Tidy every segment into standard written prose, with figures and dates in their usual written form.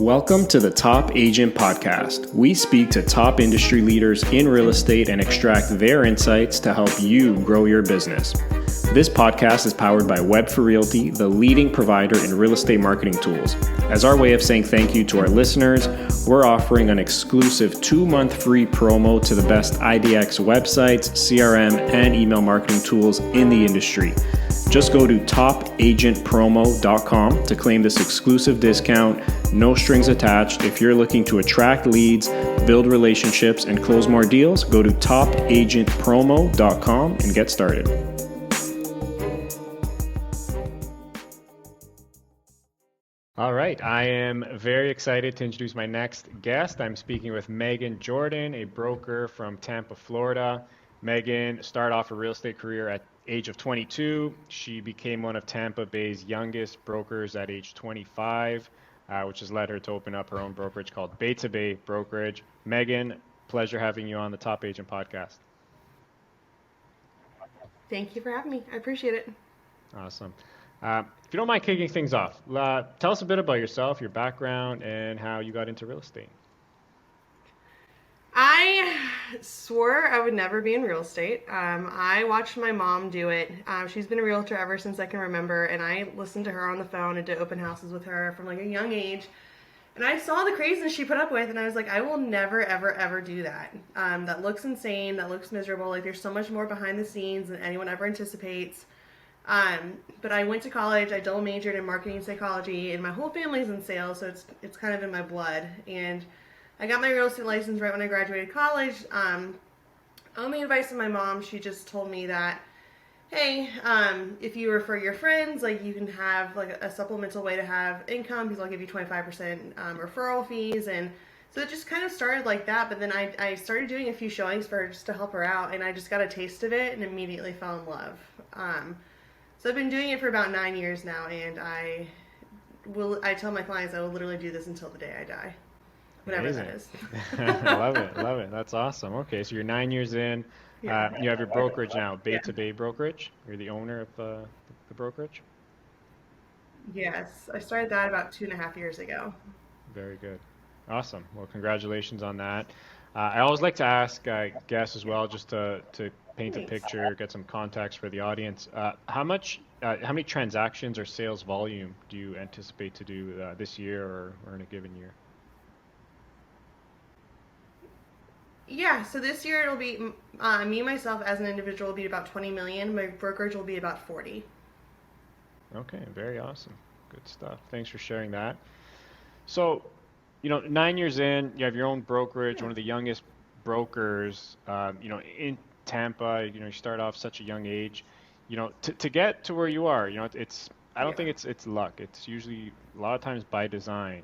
Welcome to the Top Agent Podcast. We speak to top industry leaders in real estate and extract their insights to help you grow your business. This podcast is powered by Web for Realty, the leading provider in real estate marketing tools. As our way of saying thank you to our listeners, we're offering an exclusive 2-month free promo to the best IDX websites, CRM, and email marketing tools in the industry. Just go to topagentpromo.com to claim this exclusive discount, no strings attached. If you're looking to attract leads, build relationships, and close more deals, go to topagentpromo.com and get started. All right, I am very excited to introduce my next guest. I'm speaking with Megan Jordan, a broker from Tampa, Florida. Megan started off her real estate career at age of 22. She became one of Tampa Bay's youngest brokers at age 25, which has led her to open up her own brokerage called Bay Brokerage. Megan, pleasure having you on the Top Agent Podcast. Thank you for having me. I appreciate it. Awesome. If you don't mind kicking things off, tell us a bit about yourself, your background, and how you got into real estate. I swore I would never be in real estate. I watched my mom do it. She's been a realtor ever since I can remember, and I listened to her on the phone and did open houses with her from like a young age. And I saw the craziness she put up with, and I was like, I will never, ever, ever do that. That looks insane. That looks miserable. Like there's so much more behind the scenes than anyone ever anticipates. But I went to college. I double majored in marketing and psychology, and my whole family's in sales, so it's kind of in my blood. And I got my real estate license right when I graduated college. On the advice of my mom, she just told me that, hey, if you refer your friends, like you can have like a supplemental way to have income because I'll give you 25% referral fees. And so it just kind of started like that. But then I started doing a few showings for her just to help her out, and I just got a taste of it and immediately fell in love. So I've been doing it for about 9 years now, and I tell my clients I will literally do this until the day I die. Whatever Amazing. That is. I love it. That's awesome. Okay, so you're 9 years in. Yeah. You have your brokerage now, Bay Brokerage. You're the owner of the brokerage? Yes, I started that about 2.5 years ago. Very good. Awesome. Well, congratulations on that. I always like to ask guests as well, just to paint a picture, get some context for the audience. How many transactions or sales volume do you anticipate to do this year or in a given year? Yeah, so this year it'll be me myself as an individual will be about 20 million. My brokerage will be about 40. Okay, very awesome. Good stuff. Thanks for sharing that. So, 9 years in, you have your own brokerage, one of the youngest brokers, in Tampa. You start off such a young age. To get to where you are, I don't think it's luck. It's usually a lot of times by design.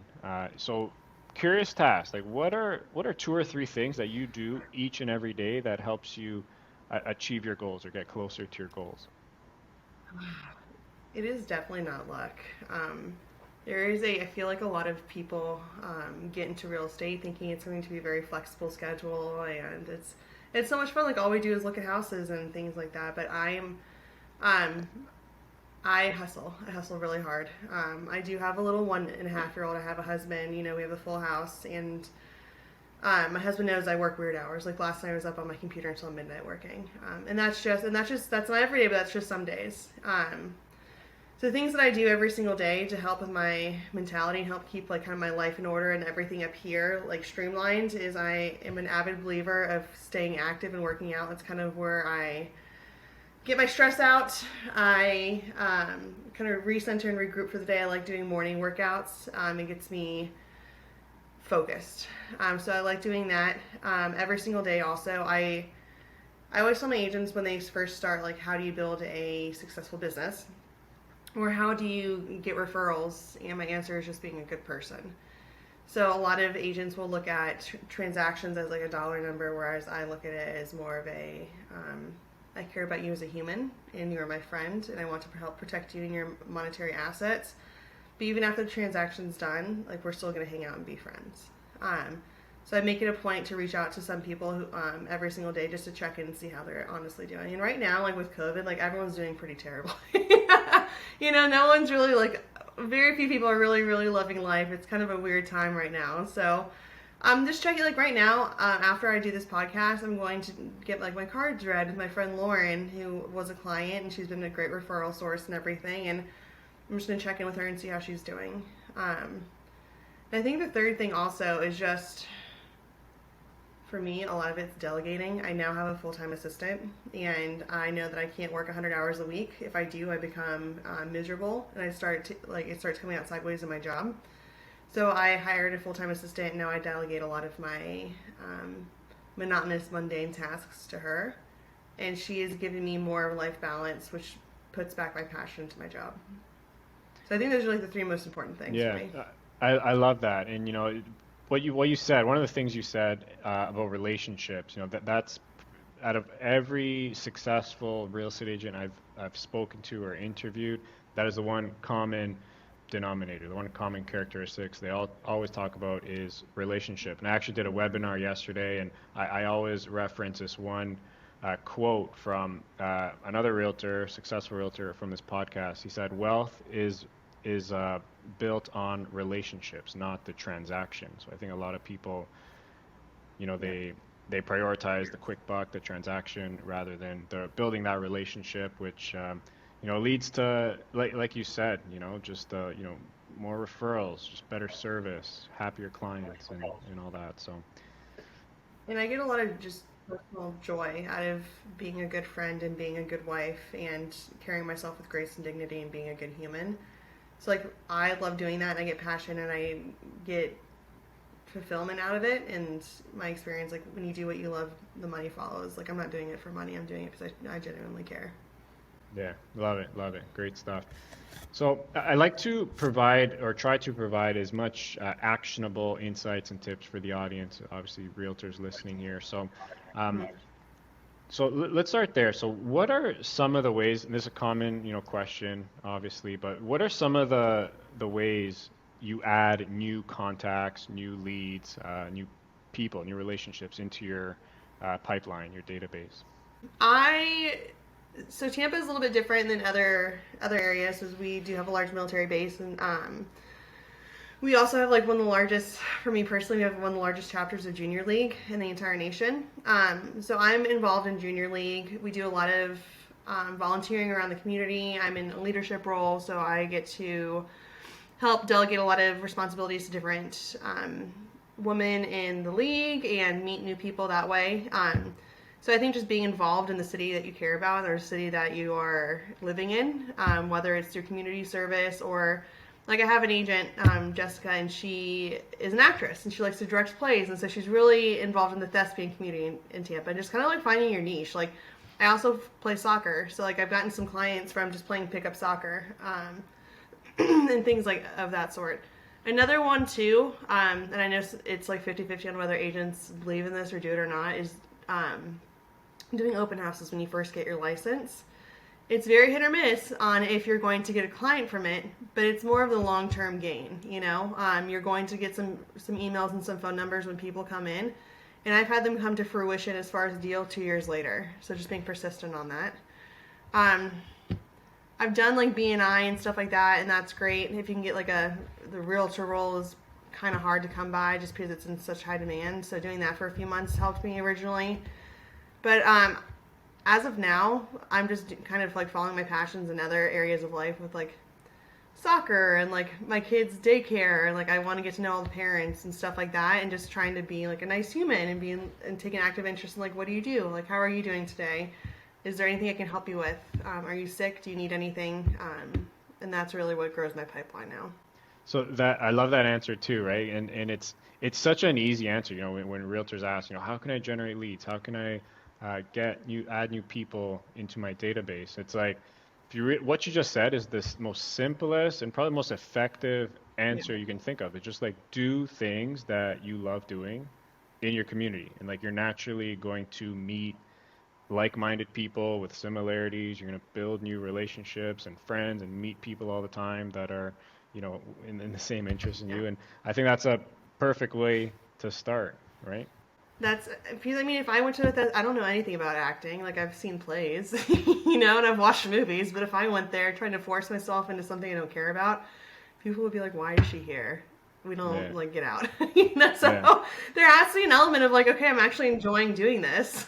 So curious to ask, like, what are 2 or 3 things that you do each and every day that helps you achieve your goals or get closer to your goals? It is definitely not luck. I feel like a lot of people get into real estate thinking it's going to be a very flexible schedule, and it's so much fun. Like all we do is look at houses and things like that. But I hustle. I hustle really hard. I do have a little 1.5-year-old. I have a husband. We have a full house, and my husband knows I work weird hours. Like last night, I was up on my computer until midnight working, and that's not every day, but that's just some days. So the things that I do every single day to help with my mentality and help keep like kind of my life in order and everything up here like streamlined is I am an avid believer of staying active and working out. That's kind of where I get my stress out. I kind of recenter and regroup for the day. I like doing morning workouts. It gets me focused. So I like doing that every single day. Also, I always tell my agents when they first start, like, how do you build a successful business? Or how do you get referrals? And my answer is just being a good person. So a lot of agents will look at transactions as like a dollar number, whereas I look at it as more of I care about you as a human, and you're my friend, and I want to help protect you and your monetary assets. But even after the transaction's done, like we're still going to hang out and be friends. So I make it a point to reach out to some people who, every single day just to check in and see how they're honestly doing. And right now, like with COVID, like everyone's doing pretty terrible. No one's really like very few people are really, really loving life. It's kind of a weird time right now. So I'm just checking, like right now, after I do this podcast, I'm going to get like my cards read with my friend Lauren, who was a client, and she's been a great referral source and everything. And I'm just going to check in with her and see how she's doing. And I think the third thing also is just, for me, a lot of it's delegating. I now have a full-time assistant, and I know that I can't work 100 hours a week. If I do, I become miserable, and it starts coming out sideways in my job. So I hired a full-time assistant, and now I delegate a lot of my monotonous, mundane tasks to her, and she is giving me more life balance, which puts back my passion to my job. So I think those are like the three most important things for Yeah, me. I love that. And what you said, one of the things you said about relationships, that's out of every successful real estate agent I've spoken to or interviewed, that is the one common denominator, the one common characteristics they all always talk about is relationship. And I actually did a webinar yesterday, and I always reference this one quote from another realtor, successful realtor from this podcast. He said, "Wealth is built on relationships, not the transaction." So I think a lot of people, Yeah. they prioritize the quick buck, the transaction, rather than the building that relationship, which leads to like you said, just more referrals, just better service, happier clients, and all that. So And I get a lot of just personal joy out of being a good friend and being a good wife and carrying myself with grace and dignity and being a good human. So like I love doing that, and I get passion and I get fulfillment out of it. And my experience, like when you do what you love, the money follows. Like I'm not doing it for money, I'm doing it because I genuinely care. yeah, love it, love it. Great stuff. So I like to provide or try to provide as much actionable insights and tips for the audience. Obviously, realtors listening here. Um, let's start there. So what are some of the ways, and this is a common, question, obviously, but what are some of the ways you add new contacts, new leads, new people, new relationships into your pipeline, your database? I so Tampa is a little bit different than other areas, because we do have a large military base, and we also have like one of the largest, for me personally, we have one of the largest chapters of Junior League in the entire nation. So I'm involved in Junior League. We do a lot of volunteering around the community. I'm in a leadership role, so I get to help delegate a lot of responsibilities to different women in the league and meet new people that way. So I think just being involved in the city that you care about or the city that you are living in, whether it's through community service or like I have an agent, Jessica, and she is an actress and she likes to direct plays, and so she's really involved in the thespian community in Tampa, and just kind of like finding your niche. Like I also play soccer, so like I've gotten some clients from just playing pickup soccer and things like of that sort. Another one too, and I know it's like 50-50 on whether agents believe in this or do it or not, is doing open houses when you first get your license. It's very hit or miss on if you're going to get a client from it, but it's more of the long-term gain. You're going to get some emails and some phone numbers when people come in, and I've had them come to fruition as far as deal 2 years later. So just being persistent on that. I've done like BNI and stuff like that, and that's great. If you can get like the realtor role is kind of hard to come by just because it's in such high demand. So doing that for a few months helped me originally. But as of now, I'm just kind of like following my passions in other areas of life with like soccer and like my kids' daycare. And like I want to get to know all the parents and stuff like that, and just trying to be like a nice human and take an active interest in like, what do you do? Like, how are you doing today? Is there anything I can help you with? Are you sick? Do you need anything? And that's really what grows my pipeline now. So that I love that answer too, right? And it's such an easy answer, when realtors ask, how can I generate leads? How can I add new people into my database? It's like if what you just said is the most simplest and probably most effective Yeah. answer you can think of. It's just like do things that you love doing in your community, and like you're naturally going to meet like-minded people with similarities. You're going to build new relationships and friends and meet people all the time that are, in the same interest in Yeah. you. And I think that's a perfect way to start, right? That's because I mean, if I went to that, I don't know anything about acting. Like I've seen plays, and I've watched movies. But if I went there trying to force myself into something I don't care about, people would be like, why is she here? We don't, Yeah. like, get out. Yeah. So there has to be an element of, like, okay, I'm actually enjoying doing this.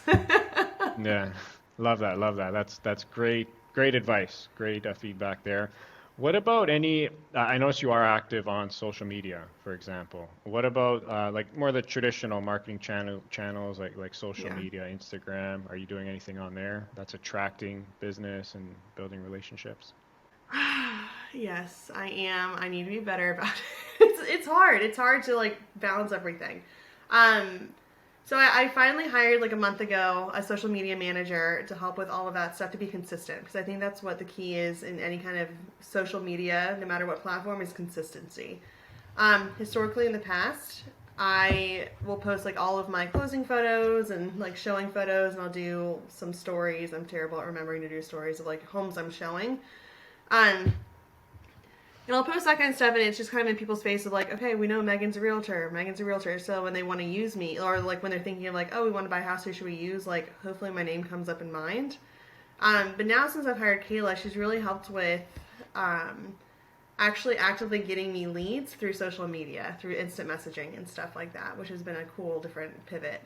Yeah. Love that. Love that. That's great. Great advice. Great feedback there. What about any? I notice you are active on social media, for example. What about like more the traditional marketing channels like social Yeah. media, Instagram? Are you doing anything on there that's attracting business and building relationships? Yes, I am. I need to be better about it. It's hard. It's hard to like balance everything. Um, so I finally hired like a month ago a social media manager to help with all of that stuff to be consistent because I think that's what the key is in any kind of social media, no matter what platform, is consistency. Historically, in the past, I will post like all of my closing photos and like showing photos, and I'll do some stories. I'm terrible at remembering to do stories of like homes I'm showing. Um, and I'll post that kind of stuff, and it's just kind of in people's face of like, okay, we know Megan's a realtor. Megan's a realtor. So when they want to use me, or like when they're thinking of like, oh, we want to buy a house, who should we use? Like, hopefully my name comes up in mind. But now since I've hired Kayla, she's really helped with um, actually actively getting me leads through social media, through instant messaging and stuff like that, which has been a cool different pivot.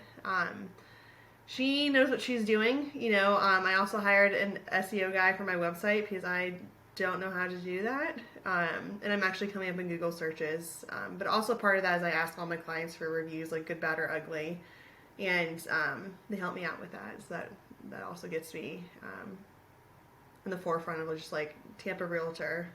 She knows what she's doing. I also hired an SEO guy for my website because I don't know how to do that. And I'm actually coming up in Google searches. But also part of that is I ask all my clients for reviews, like good, bad, or ugly. And they help me out with that. So that also gets me in the forefront of just like Tampa Realtor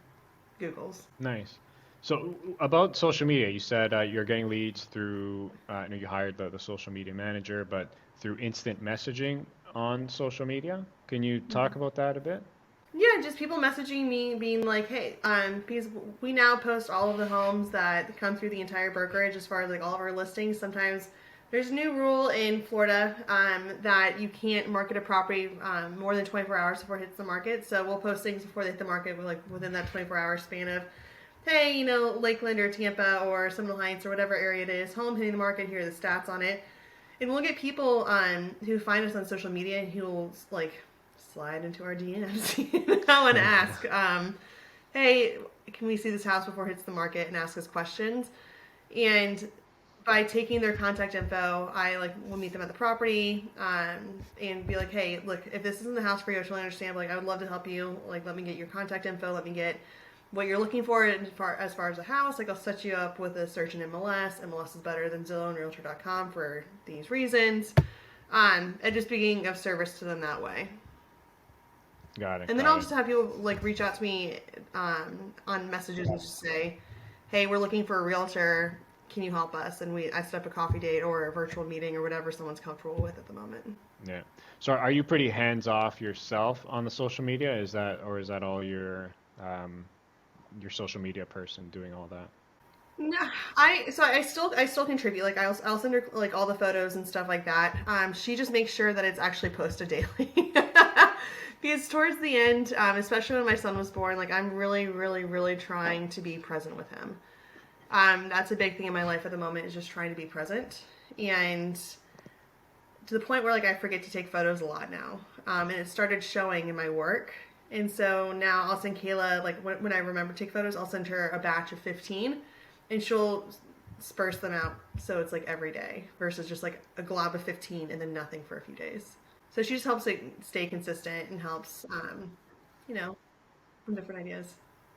Googles. Nice. So about social media, you said you're getting leads through, I know you hired the social media manager, but through instant messaging on social media. Can you talk about that a bit? Yeah, just people messaging me being like, hey, because we now post all of the homes that come through the entire brokerage as far as like all of our listings. Sometimes there's a new rule in Florida that you can't market a property more than 24 hours before it hits the market. So we'll post things before they hit the market, like within that 24-hour span of, hey, Lakeland or Tampa or Seminole Heights or whatever area it is, home hitting the market. Here are the stats on it, and we'll get people who find us on social media and who will like slide into our DMs, and ask, hey, can we see this house before it hits the market, and ask us questions. And by taking their contact info, I like will meet them at the property and be like, hey, look, if this isn't the house for you, I totally understand. But, like, I would love to help you. Like, let me get your contact info. Let me get what you're looking for as far as a house. Like, I'll set you up with a search in MLS. MLS is better than Zillow and Realtor.com for these reasons. And just being of service to them that way. Got it. And then Got I'll it. just have people like reach out to me on messages and just say, "Hey, we're looking for a realtor. Can you help us?" And I set up a coffee date or a virtual meeting or whatever someone's comfortable with at the moment. Yeah. So are you pretty hands off yourself on the social media? Is that all your social media person doing all that? No, I still contribute. Like I'll send her like all the photos and stuff like that. She just makes sure that it's actually posted daily. Because towards the end, especially when my son was born, like I'm really, really, really trying to be present with him. That's a big thing in my life at the moment is just trying to be present, and to the point where like I forget to take photos a lot now, and it started showing in my work. And so now I'll send Kayla like when I remember to take photos, I'll send her a batch of 15, and she'll sparse them out so it's like every day versus just like a glob of 15 and then nothing for a few days. So she just helps it stay consistent and helps, you know, from different ideas.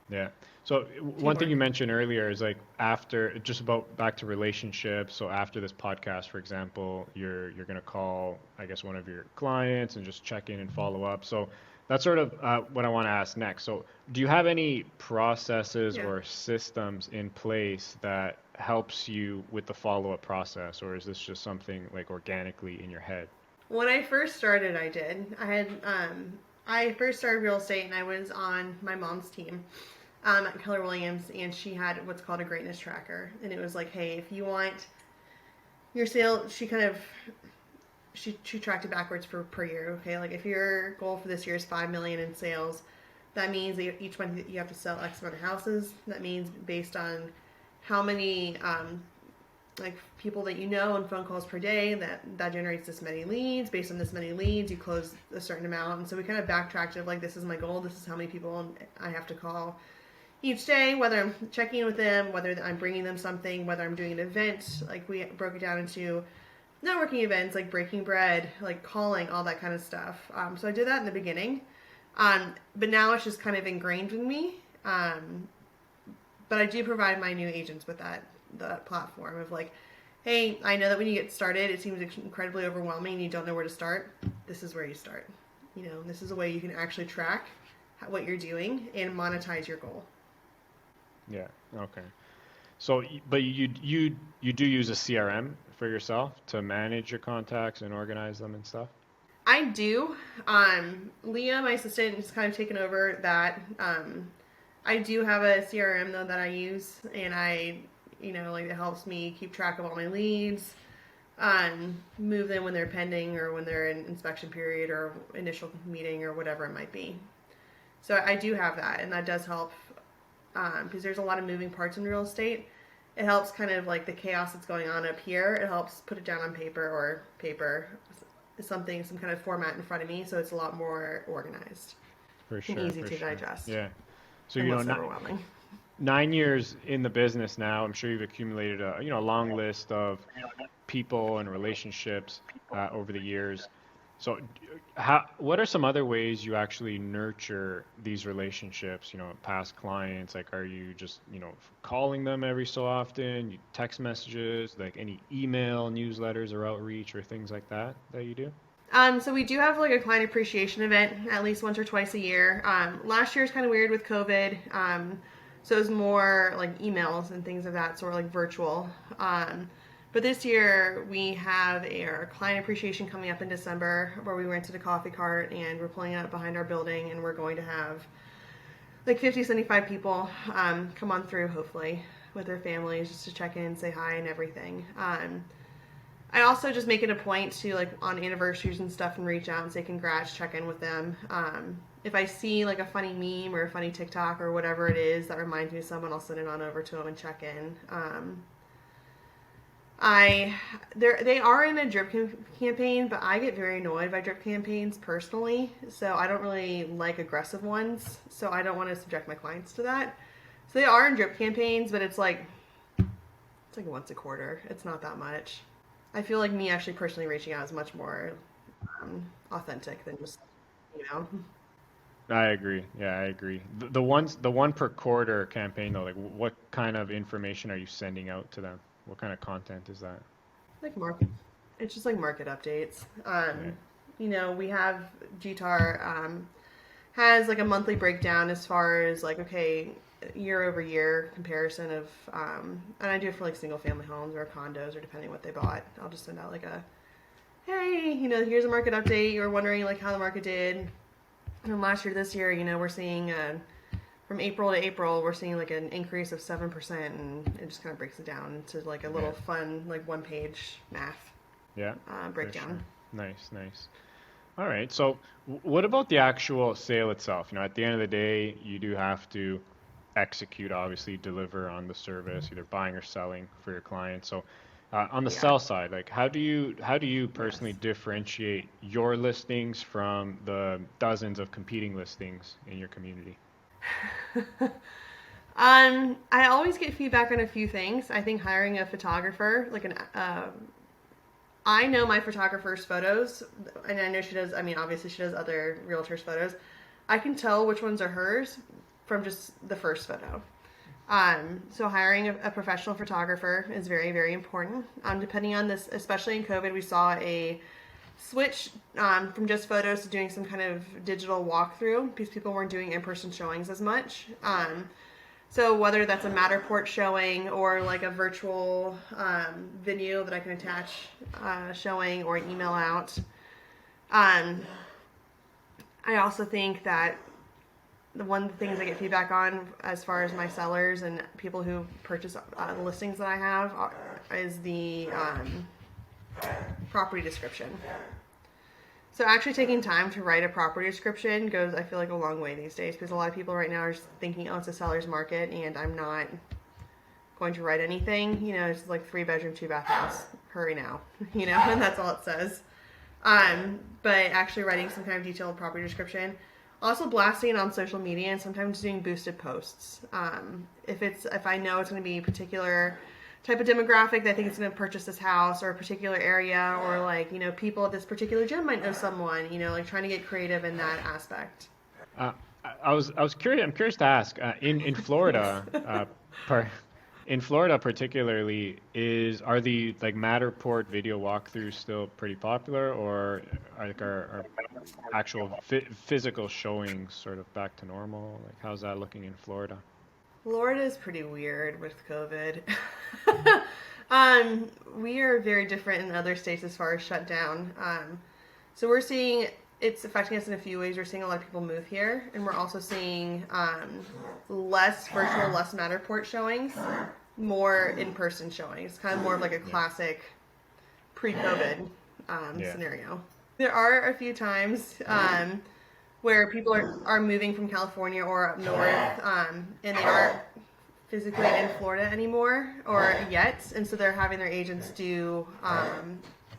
Yeah. So one thing Teamwork. you mentioned earlier is like after just about back to relationships. So after this podcast, for example, you're gonna call, I guess, one of your clients and just check in and follow up. So that's sort of what I want to ask next. So do you have any processes Yeah. or systems in place that helps you with the follow-up process, or is this just something like organically in your head? When I first started, I did. I first started real estate and I was on my mom's team at Keller Williams, and she had what's called a greatness tracker. And it was like, hey, if you want your sale, she tracked it backwards per year. Okay, like if your goal for this year is 5 million in sales, that means that each month you have to sell X amount of houses. That means based on how many like people that you know and phone calls per day that generates this many leads. Based on this many leads, you close a certain amount. And so we kind of backtracked of like, this is my goal. This is how many people I have to call each day, whether I'm checking in with them, whether I'm bringing them something, whether I'm doing an event. Like we broke it down into networking events, like breaking bread, like calling, all that kind of stuff. So I did that in the beginning, but now it's just kind of ingrained in me. But I do provide my new agents with that platform of like, hey, I know that when you get started, it seems incredibly overwhelming and you don't know where to start. This is where you start. This is a way you can actually track what you're doing and monetize your goal. Yeah. Okay. So, but you do use a CRM for yourself to manage your contacts and organize them and stuff? I do. Leah, my assistant, has kind of taken over that. I do have a CRM though that I use, and like it helps me keep track of all my leads, move them when they're pending or when they're in inspection period or initial meeting or whatever it might be. So I do have that, and that does help because there's a lot of moving parts in real estate. It helps kind of like the chaos that's going on up here. It helps put it down on paper, some kind of format in front of me, so it's a lot more organized For sure. and easy For to sure. digest. Yeah. So, And less overwhelming. 9 years in the business now, I'm sure you've accumulated a long list of people and relationships over the years. So, what are some other ways you actually nurture these relationships? Past clients, like are you just, calling them every so often, text messages, like any email, newsletters or outreach or things like that you do? So we do have like a client appreciation event at least once or twice a year. Last year was kind of weird with COVID. So it was more like emails and things of that sort, like virtual. But this year we have our client appreciation coming up in December where we rented a coffee cart and we're pulling it up behind our building and we're going to have like 50, 75 people come on through hopefully with their families just to check in, say hi and everything. I also just make it a point to like on anniversaries and stuff and reach out and say congrats, check in with them. If I see like a funny meme or a funny TikTok or whatever it is that reminds me of someone, I'll send it on over to them and check in. They are in a drip campaign, but I get very annoyed by drip campaigns personally, so I don't really like aggressive ones, so I don't want to subject my clients to that. So they are in drip campaigns, but it's like once a quarter. It's not that much. I feel like me actually personally reaching out is much more authentic than just, you know. I agree. Yeah, I agree. The one per quarter campaign though, like what kind of information are you sending out to them? What kind of content is that? Like market. It's just like market updates. Right. We have GTAR has like a monthly breakdown as far as like, okay, year over year comparison of, and I do it for like single family homes or condos or depending what they bought. I'll just send out like hey, here's a market update. You were wondering like how the market did. And last year, this year, we're seeing from April to April, we're seeing like an increase of 7%, and it just kind of breaks it down into like a little fun, like one-page math Yeah, for breakdown. sure. Nice, nice. All right. So, what about the actual sale itself? At the end of the day, you do have to execute, obviously, deliver on the service, either buying or selling for your clients. So, on the Yeah. sell side, like how do you personally Yes. differentiate your listings from the dozens of competing listings in your community? I always get feedback on a few things. I think hiring a photographer, I know my photographer's photos, and I know she does. I mean, obviously she does other realtors' photos. I can tell which ones are hers from just the first photo. So hiring a professional photographer is very, very important. Depending on this, especially in COVID, we saw a switch from just photos to doing some kind of digital walkthrough because people weren't doing in-person showings as much. So whether that's a Matterport showing or like a virtual video that I can attach showing or an email out. I also think that the one things I get feedback on as far as my sellers and people who purchase the listings that I have is the property description. So actually taking time to write a property description goes, I feel like, a long way these days because a lot of people right now are thinking, oh, it's a seller's market and I'm not going to write anything. It's like 3-bedroom, 2-bath house. Hurry now. And that's all it says. But actually writing some kind of detailed property description. Also blasting on social media and sometimes doing boosted posts. If I know it's going to be a particular type of demographic that I think it's going to purchase this house or a particular area, or like, people at this particular gym might know someone, like trying to get creative in that aspect. Uh, I was curious. I'm curious to ask. In Yes. Florida, par in Florida particularly, are the like Matterport video walkthroughs still pretty popular, or are actual physical showings sort of back to normal? Like, how's that looking in Florida? Florida is pretty weird with COVID. um, we are very different in other states as far as shutdown. So we're seeing it's affecting us in a few ways. We're seeing a lot of people move here, and we're also seeing less virtual, less Matterport showings, more in-person showings. Kind of more of like a Yeah. classic pre-COVID Yeah. scenario. There are a few times where people are moving from California or up north, and they aren't physically in Florida anymore or yet, and so they're having their agents do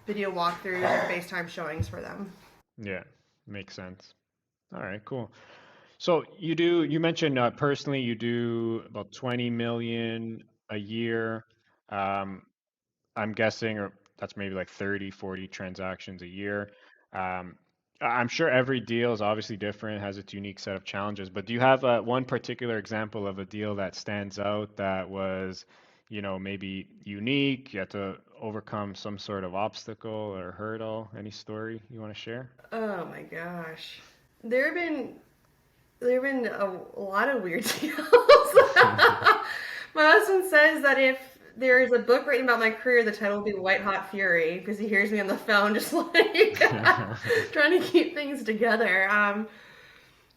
video walkthroughs or FaceTime showings for them. Yeah. Makes sense. All right. Cool. So you mentioned personally you do about 20 million a year. Um, I'm guessing, or that's maybe like 30, 40 transactions a year. Um, I'm sure every deal is obviously different, has its unique set of challenges, but do you have one particular example of a deal that stands out that was, maybe unique, you had to overcome some sort of obstacle or hurdle? Any story you want to share? Oh my gosh, there have been a lot of weird deals. My husband says that if there is a book written about my career, the title will be White Hot Fury because he hears me on the phone just like trying to keep things together.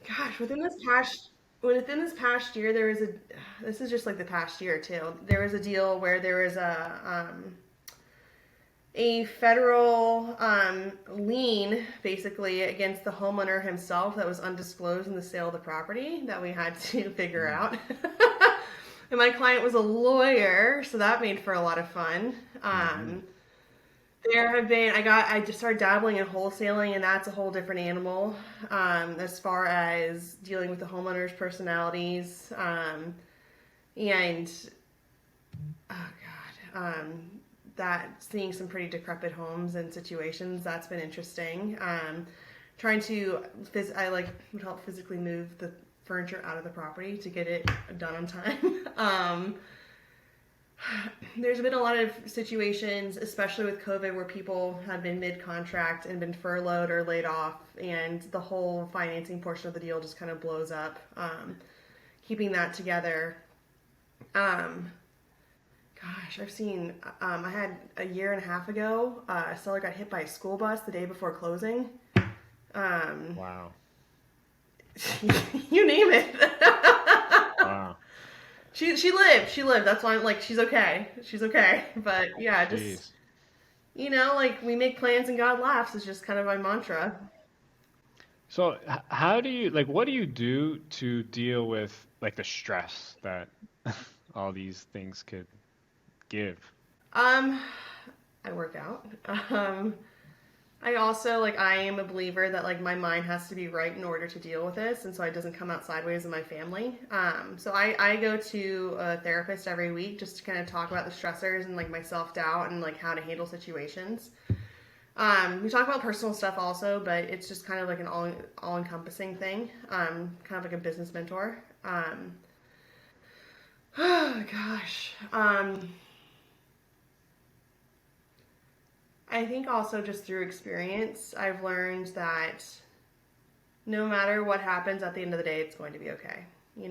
Gosh, within this past year, there was a. This is just like the past year too. There was a deal where there was a federal lien basically against the homeowner himself that was undisclosed in the sale of the property that we had to figure Mm, out. And my client was a lawyer, so that made for a lot of fun. mm-hmm. I just started dabbling in wholesaling, and that's a whole different animal as far as dealing with the homeowners' personalities. And oh god, that seeing some pretty decrepit homes and situations, that's been interesting. Trying to I like would help physically move the furniture out of the property to get it done on time. There's been a lot of situations, especially with COVID, where people have been mid-contract and been furloughed or laid off, and the whole financing portion of the deal just kind of blows up. Keeping that together. Um, I've seen. I had a year and a half ago, a seller got hit by a school bus the day before closing. Um, Wow. you name it. Wow. She lived. She lived. That's why I'm like she's okay. She's okay. But yeah, just Jeez. like we make plans and God laughs is just kind of my mantra. So how do you like what do you do to deal with like the stress that all these things could give? Um, I work out. Um, I also I am a believer that like my mind has to be right in order to deal with this, and so it doesn't come out sideways in my family. So I go to a therapist every week just to kind of talk about the stressors and like my self doubt and like how to handle situations. We talk about personal stuff also, but it's just kind of like an all encompassing thing. Kind of like a business mentor. Oh gosh. I think also just through experience, I've learned that no matter what happens at the end of the day, it's going to be okay. I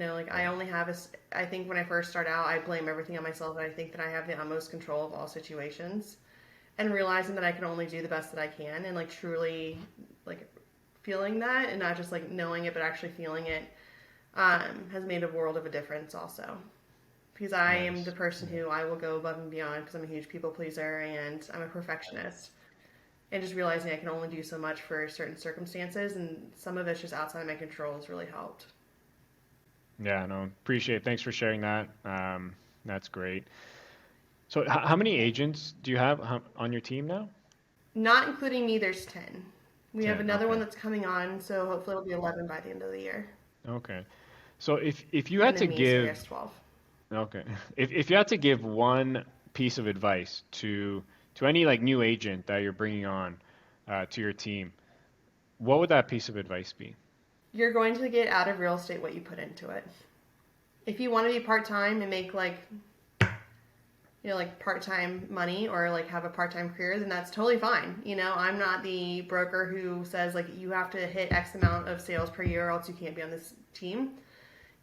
Yeah. only have I think when I first start out, I blame everything on myself, and I think that I have the utmost control of all situations. And realizing that I can only do the best that I can, and like truly, like feeling that, and not just like knowing it, but actually feeling it, has made a world of a difference. Also, because I am the Nice. person Yeah. who I will go above and beyond because I'm a huge people pleaser and I'm a perfectionist. And just realizing I can only do so much for certain circumstances, and some of it's just outside of my control has really helped. Yeah, no, appreciate it. Thanks for sharing that. That's great. So how many agents do you have on your team now? Not including me, there's 10. We have 10. another one Okay. that's coming on, so hopefully it'll be 11 by the end of the year. Okay. So if you And had to then me, so I give, guess 12. okay, if you had to give one piece of advice to any like new agent that you're bringing on to your team, what would that piece of advice be? You're going to get out of real estate what you put into it. If you want to be part time and make like like part time money or like have a part time career, then that's totally fine. I'm not the broker who says like you have to hit X amount of sales per year or else you can't be on this team.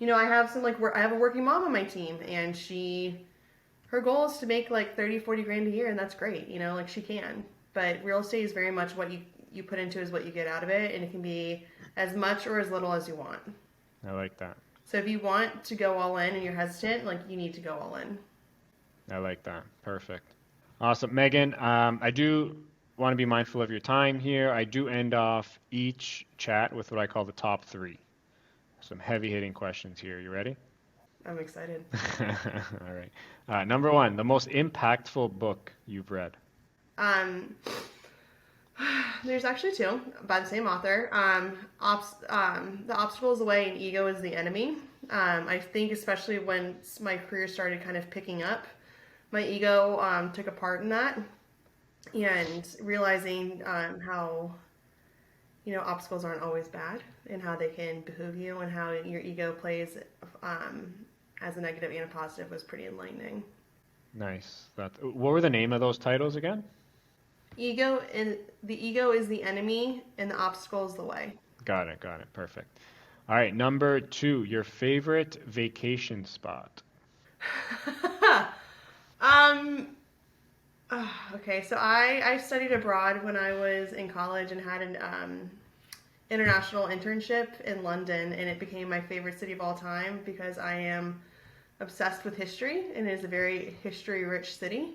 I have some like I have a working mom on my team, and her goal is to make like 30, 40 grand a year, and that's great. Like she can. But real estate is very much what you put into is what you get out of it, and it can be as much or as little as you want. I like that. So if you want to go all in and you're hesitant, like you need to go all in. I like that. Perfect. Awesome. Megan, I do want to be mindful of your time here. I do end off each chat with what I call the top three. Some heavy hitting questions here. You ready? I'm excited. All right. Number one, the most impactful book you've read. Um, there's actually two by the same author. The obstacle is the way and ego is the enemy. I think especially when my career started kind of picking up, my ego took a part in that, and realizing how obstacles aren't always bad and how they can behoove you and how your ego plays as a negative and a positive was pretty enlightening. Nice. What were the name of those titles again? The ego is the enemy and the obstacle is the way. Got it. Got it. Perfect. All right. Number two, your favorite vacation spot. um. Okay, so I studied abroad when I was in college and had an international internship in London, and it became my favorite city of all time because I am obsessed with history, and it is a very history-rich city.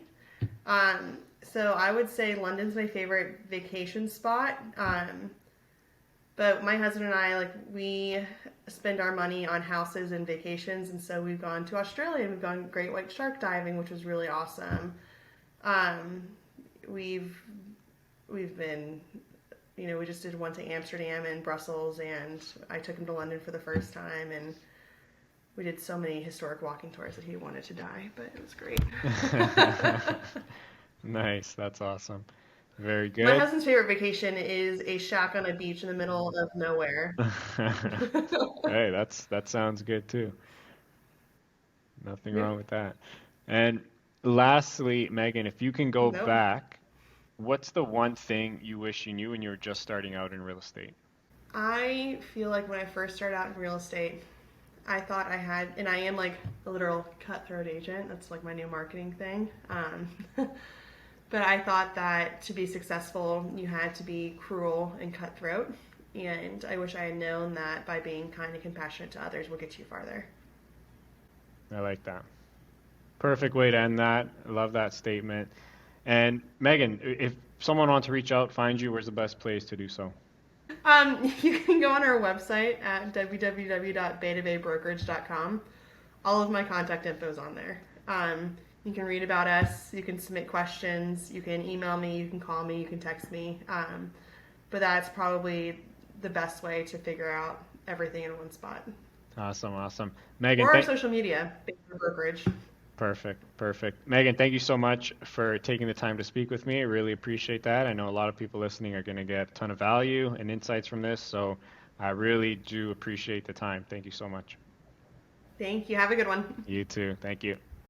So I would say London's my favorite vacation spot. But my husband and I, like, we spend our money on houses and vacations, and so we've gone to Australia and we've gone great white shark diving, which was really awesome. Um, we've been, we just did one to Amsterdam and Brussels, and I took him to London for the first time, and we did so many historic walking tours that he wanted to die, but it was great. Nice. That's awesome. Very My good. husband's favorite vacation is a shack on a beach in the middle of nowhere. Hey, that sounds good too. Nothing Yeah. wrong with that. And lastly, Megan, if you can go Nope. back, what's the one thing you wish you knew when you were just starting out in real estate? I feel like when I first started out in real estate, I thought I had, and I am like a literal cutthroat agent. That's like my new marketing thing. But I thought that to be successful, you had to be cruel and cutthroat. And I wish I had known that by being kind and compassionate to others will get you farther. I like that. Perfect way to end that. I love that statement. And Megan, if someone wants to reach out, find you, where's the best place to do so? You can go on our website at www.betabaybrokerage.com. All of my contact info is on there. You can read about us. You can submit questions. You can email me. You can call me. You can text me. But that's probably the best way to figure out everything in one spot. Awesome, awesome. Megan, Or our social media, Bay Brokerage. perfect, perfect. Megan, thank you so much for taking the time to speak with me. I really appreciate that. I know a lot of people listening are going to get a ton of value and insights from this, so I really do appreciate the time. Thank you so much. Thank you. Have a good one. You too. Thank you.